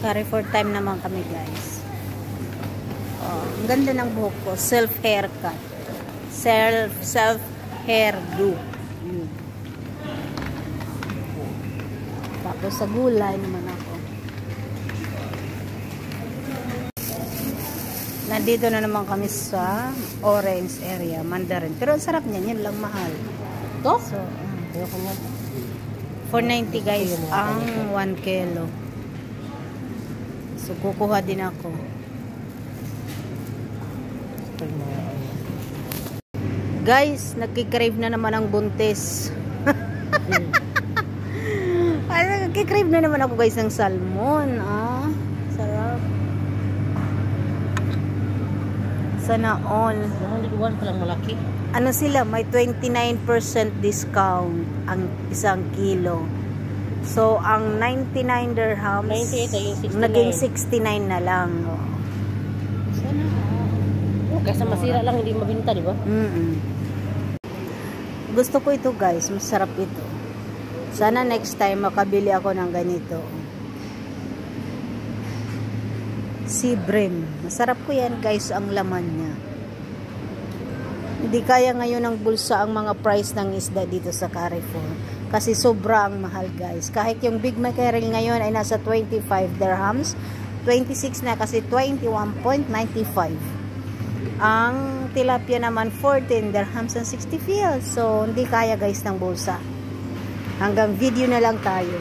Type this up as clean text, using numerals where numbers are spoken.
Carrefour time naman kami, guys. Oh, ang ganda ng buhok ko. Self haircut. Self hairdo. Tapos sa gulay naman ako. Nandito na naman kami sa orange area, Mandarin. Pero ang sarap niyan, yun lang mahal. Ito? So, 490 guys ang 1 kilo. So, kukuha din ako. Guys, nagkikrave na naman ang buntis. Nagkikrave na naman ako guys ng salmon. Ah, sarap. Sana all. One pa lang malaki. Ano sila, may 29% discount ang isang kilo. So, ang 99 dirhams 98 naging 69 na lang. Sana. Kaysa masira lang, hindi mabinta, di ba? Gusto ko ito guys, masarap ito. Sana next time makabili ako ng ganito. Sea bream. Masarap ko yan guys, ang laman niya. Hindi kaya ngayon ng bulsa ang mga price ng isda dito sa Carrefour. Kasi sobrang mahal guys. Kahit yung Big Mackerel ngayon ay nasa 25 dirhams. 26 na kasi 21.95. Ang tilapia naman 14 dirhams and 60 fils. So hindi kaya guys ng bulsa. Hanggang video na lang tayo.